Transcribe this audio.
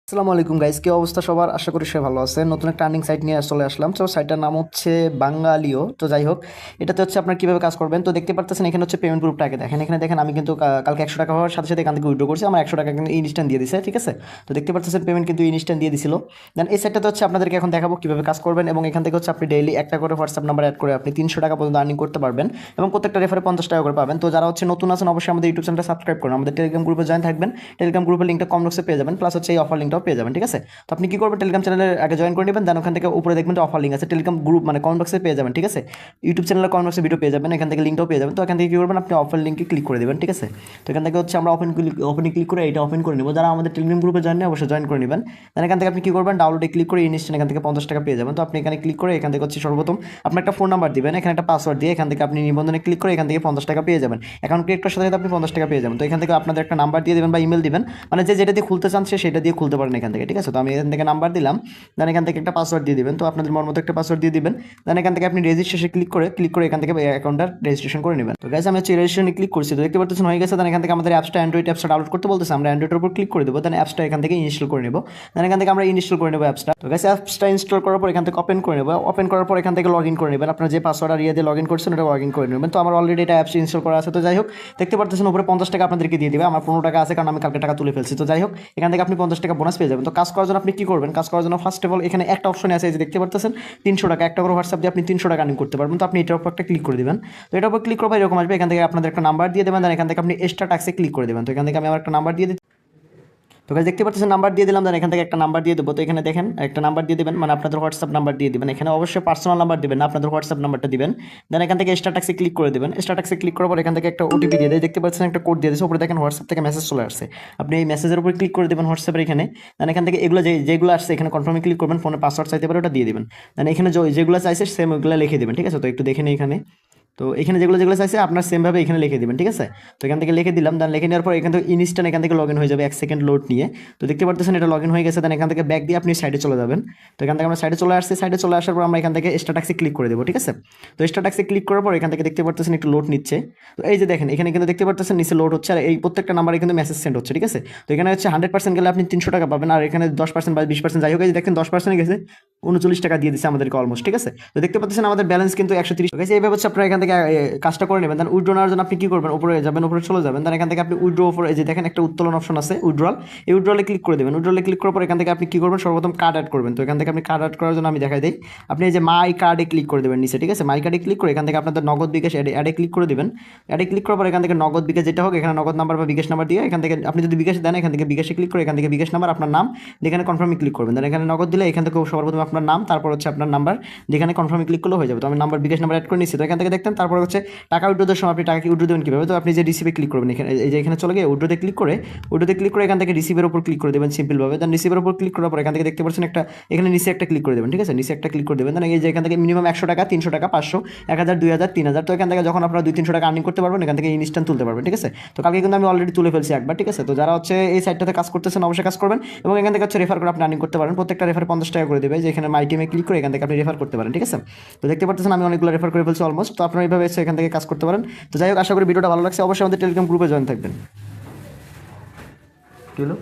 আসসালামু আলাইকুম গাইস, কি অবস্থা সবার? আশা করি সবাই ভালো আছে। নতুন একটা আর্নিং সাইট নিয়ে চলে আসলাম। তো সাইটটার নাম হচ্ছে বাঙালিও। তো যাই হোক, এটাতে হচ্ছে আপনার কীভাবে কাজ করবেন। তো দেখতে পারতেছেন এখানে হচ্ছে পেমেন্ট গ্রুপটাকে দেখেন। এখানে দেখেন আমি কিন্তু কালকে 100 টাকা হওয়ার সাথে সাথে এখান থেকে উইড্রো করছি। আমার 100 টাকা কিন্তু ইনস্ট্যান্ট দিয়ে দিছে, ঠিক আছে। তো দেখতে পারতেছেন পেমেন্ট কিন্তু ইনস্ট্যান্ট দিয়ে দিছিল। দেন এই সাইটটাতে হচ্ছে আপনাদেরকে এখন দেখাবো কীভাবে কাজ করবেন, এবং এখান থেকে হচ্ছে আপনি ডেইলি একটা করে হোয়াটসঅ্যাপ নাম্বার অ্যাড করে আপনি 300 টাকা পর্যন্ত আর্নিং করতে পারবেন, এবং প্রত্যেকটা রেফারে 50 টাকা করে পাবেন। তো যারা হচ্ছে নতুন আছেন অবশ্যই আমাদের ইউটিউব চ্যানেলটা সাবস্ক্রাইব করুন, আমাদের টেলিগ্রাম গ্রুপে জয়েন থাকবেন। টেলিগ্রাম গ্রুপের লিঙ্কটা কমেন্ট বক্সে পেয়ে যাবেন, প্লাস হচ্ছে এই অফার লিঙ্কটাও পেয়ে যাবেন, ঠিক আছে। তো আপনি কি করবেন, টেলিগ্রাম চ্যানেলে আগে জয়েন করে নেবেন, দেন ওখান থেকে উপরে দেখবেন অফার লিঙ্ক আছে, টেলিগ্রাম গ্রুপ মানে কমেন্ট বক্সে পেয়ে যাবেন, ঠিক আছে। ইউটিউব চ্যানেলের কমেন্ট বক্সে ভিডিও পেয়ে যাবেন, এখান থেকে লিঙ্কটাও পেয়ে যাবেন। তো এখান থেকে কি করবেন, আপনি অফার লিঙ্কে ক্লিক করে দেবেন, ঠিক আছে। তো এখান থেকে হচ্ছে আমরা ওপেনে ক্লিক করে এটা ওপেন করে নেব। যারা আমাদের টেলিগ্রাম গ্রুপে জয়েন নেই অবশ্যই জয়েন করে নেবেন। দেন এখান থেকে আপনি কি করবেন, ডাউনলোডে ক্লিক করে ইনস্ট্যান্ট এখান থেকে 50 টাকা পেয়ে যাবেন। তো আপনি এখানে ক্লিক করে এখান থেকে হচ্ছে সর্বপ্রথম আপনার একটা ফোন নাম্বার দিবেন, এখানে একটা পাসওয়ার্ড দিয়ে এখান থেকে আপনি নিবন্ধনে ক্লিক করে এখান থেকে 50 টাকা পেয়ে যাবেন। অ্যাকাউন্ট ক্রিয়েট করার সাথে সাথে আপনি 50 টাকা পেয়ে যাবেন। তো এখান থেকে আপনাদের একটা নাম্বার দিয়ে দেবেন বা ইমেল দিবেন, মানে যেটা দিয়ে খুলতে চান সেটা দিয়ে খুলতে পারেন এখান থেকে, ঠিক আছে। তো আমি এখান থেকে নাম্বার দিলাম, দেন এখান থেকে একটা পাসওয়ার্ড দিয়ে দিবেন। তো আপনাদের মন মতো একটা পাসওয়ার্ড দিয়ে দিবেন। দেন এখান থেকে আপনি রেজিস্ট্রেশন ক্লিক করে এখান থেকে অ্যাকাউন্টটা রেজিস্ট্রেশন করে নেবেন। তো গাইস আমি হচ্ছে রেজিস্ট্রেশনে ক্লিক করছি, তো দেখতে পাচ্ছেন হয়ে গেছে। দেন এখান থেকে আমাদের অ্যাপসটা অ্যান্ড্রয়েড অ্যাপসটা ডাউনলোড করতে বলতেছে, আমরা অ্যান্ড্রয়েডের উপর ক্লিক করে দেবো। দেন অ্যাপসটা এখান থেকে ইনস্টল করে নেব। দেন এখান থেকে আমরা ইনস্টল করে নেবো অ্যাপসটা। তো গাইস অ্যাপসটা ইনস্টল করার পর এখান থেকে ওপেন করে নেবো। ওপেন করার পর এখান থেকে লগ ইন করে নেবেন, আপনার যে পাসওয়ার্ড আর দিয়ে লগ ইন করছেন ওটা লগ ইন করে নেবেন। তো আমার অলরেডি এটা অ্যাপস ইনস্টল করা আছে। তো যাই হোক, দেখতে পাচ্ছেন উপরে 50 টাকা আপনাদেরকে দিয়ে দিবে, আমার 15 টাকা আছে কারণ আমি কালকে টাকা তুলে ফেলছি। তো যাই হোক, এখান থেকে আপনি 50 টাকা বোনাস পেয়ে যাবেন। তো কাজ করার জন্য আপনি কি করবেন, কাজ করার জন্য ফার্স্ট অফ অল এখানে একটা অপশন আছে, যে দেখতে পাচ্ছেন 300 টাকা, একটা করে হোয়াটসঅ্যাপ দিয়ে আপনি 300 টাকা আর্নিং করতে পারবেন। তো আপনি এটার উপর একটা ক্লিক করে দেবেন। তো এটার উপর ক্লিক করবে এরকম আসবে, এখান থেকে আপনাদের একটা নাম্বার দিয়ে দেবেন, দেন এখান থেকে আপনি এক্সট্রা ট্যাক্সে ক্লিক করে দেবেন। তো এখান থেকে আমি আমার একটা নাম্বার দিয়ে দিই। তো গাইস দেখতে পাচ্ছেন নাম্বার দিয়ে দিলাম, দেন এখান থেকে একটা নাম্বার দিয়ে দেবো। তো এখানে দেখেন একটা নাম্বার দিয়ে দেবেন, মানে আপনাদের হোয়াটসঅ্যাপ নাম্বার দিয়ে দেবেন। এখানে অবশ্যই পার্সোনাল নাম্বার দেবেন না, আপনাদের হোয়াটসঅ্যাপ নাম্বারটা দিবেন। দেন এখান থেকে এক্সট্রা ট্যাক্সে ক্লিক করে দেবেন। এক্সট্রা ট্যাক্সে ক্লিক করার পর এখান থেকে একটা ওটিপি দিয়ে দেয়, দেখতে পাচ্ছেন একটা কোড দিয়ে দিয়েছে উপরে, দেখেন হোয়াটসঅ্যাপ থেকে মেসেজ চলে আসছে। আপনি এই মেসেজের উপর ক্লিক করে দেবেন হোয়াটসঅ্যাপের এখানে। দেন এখান থেকে এগুলো যেগুলো আসছে এখানে কনফার্মে ক্লিক করবেন, ফোনে পাসওয়ার্ড চাইতে পারে ওটা দিয়ে দেবেন। দেন এখানে যেগুলো চাইছে সেম ওইগুলো লিখে দেবেন, ঠিক আছে। তো একটু দেখে নিই এখানে। তো এখানে যেগুলো চাইছে আপনার সেমভাবে এখানে লিখে দেবেন, ঠিক আছে। তো এখান থেকে লিখে দিলাম, দেন লিখে নেওয়ার পর এখান থেকে ইনস্ট্যান্ট এখান থেকে লগ ইন হয়ে যাবে 1 সেকেন্ড লোড নিয়ে। তো দেখতে পারতেছেন এটা লগ ইন হয়ে গেছে। দেন এখান থেকে ব্যাক দিয়ে আপনি সাইডে চলে যাবেন। তো এখান থেকে আমরা সাইডে চলে আসছি, সাইডে চলে আসার পর আমরা এখান থেকে এক্সট্রা ট্যাক্সে ক্লিক করে দেবো, ঠিক আছে। তো এক্সট্রা ট্যাক্সে ক্লিক করার পর এখান থেকে দেখতে পারতেছেন একটু লোড নিচ্ছে। তো এই যে দেখেন এখানে কিন্তু দেখতে পারতেছেন নিচে লোড হচ্ছে, আর এই প্রত্যেকটা নাম্বারে কিন্তু মেসেজ সেন্ড হচ্ছে, ঠিক আছে। তো এখানে হচ্ছে 100% গেলে আপনি 300 টাকা পাবেন, আর এখানে 10% বা 20% যাই হোক, এই যে দেখেন 10% গেছে, 39 টাকা দিয়ে দিচ্ছে আমাদেরকে অলমোস্ট, ঠিক আছে। তো দেখতে পাচ্ছেন আমাদের ব্যালেন্স কিন্তু 130 গেছে। এইভাবে হচ্ছে আপনারা এখান থেকে কাজটা করে নেবেন। দেন উইড্রো নেওয়ার জন্য আপনি কি করবেন, উপরে যাবেন, উপরে চলে যাবেন। দেন এখান থেকে আপনি উইড্রো উপরে এই যে দেখেন একটা উত্তোলন অপশন আছে উইড্রল, এই উইড্রলে ক্লিক করে দেবেন। উইড্রলে ক্লিক করার পর এখান থেকে আপনি কি করবেন, সর্বপ্রথম কার্ড অ্যাড করবেন। তো এখান থেকে আপনি কার্ড অ্যাড করার জন্য আমি দেখাই দিই, আপনি এই যে মাই কার্ডে ক্লিক করে দেবেন নিচে, ঠিক আছে। মাই কার্ডে ক্লিক করে এখান থেকে আপনাদের নগদ বিকাশ অ্যাডে ক্লিক করে দেবেন। অ্যাডে ক্লিক করার পর এখান থেকে নগদ বিকাশ যেটা হোক, এখানে নগদ নাম্বার বা বিকাশ নাম্বার দিয়ে এখান থেকে আপনি যদি বিকাশে দেন এখান থেকে বিকাশে ক্লিক করে এখান থেকে বিকাশ নাম্বার আপনার নাম যেখানে কনফার্মে ক্লিক করবেন। দেন এখানে নগদ দিলে এখান থেকে সর্বপ্রথম আপনার নাম, তারপর হচ্ছে আপনার নাম্বার, যেখানে কনফার্মে ক্লিক করলে হয়ে যাবে। তো আমি নাম্বার বিকাশ নাম্বার অ্যাড করে নিচ্ছি। তো এখান থেকে দেখতেন তারপর হচ্ছে টাকা উইড্রোদের সময় আপনি টাকা কি উইড্রো দেবেন কীভাবে। তো আপনি যে রিসিভে ক্লিক করবেন, এখানে এই যে এখানে চলে গিয়ে উইড্রোতে ক্লিক করে এখান থেকে রিসিভের উপর ক্লিক করে দেবেন সিম্পলভাবে। দেন রিসিভের উপর ক্লিক করার পর এখান থেকে দেখতে পাচ্ছেন একটা এখানে নিচে একটা ক্লিক করে দেবেন, ঠিক আছে। নিচে একটা ক্লিক করে দেবেন। দেন এই যে এখান থেকে মিনিমাম 100 টাকা, 300 টাকা, 500, 1000, 2000, 3000। তো এখান থেকে যখন আপনারা 200-300 টাকা আর্নিং করতে পারবেন এখান থেকে ইনস্ট্যান্ট তুলতে পারবেন, ঠিক আছে। তো কালকে কিন্তু আমি অলরেডি তুলে ফেলছি একবার, ঠিক আছে। তো যারা হচ্ছে এই সাইটটাতে কাজ করতেছেন অবশ্যই কাজ করবেন, এবং এখান থেকে হচ্ছে রেফার করে আপনি আর্নিং করতে পারেন। প্রত্যেকটা রেফারে 50 টাকা করে দেবে, যে এখানে মাই টিমে ক্লিক করে এখান থেকে আপনি রেফার করতে পারেন, ঠিক আছে। তো দেখতে পাচ্ছেন আমি অনেকগুলো রেফার করে ফেলছি অলমোস্ট। তো আপনারা এইভাবে এসে এখান থেকে কাজ করতে পারেন। তো যাই হোক, আশা করি ভিডিওটা ভালো লাগছে। অবশ্যই আমাদের টেলিগ্রাম গ্রুপে জয়েন থাকবেন। কি হলো?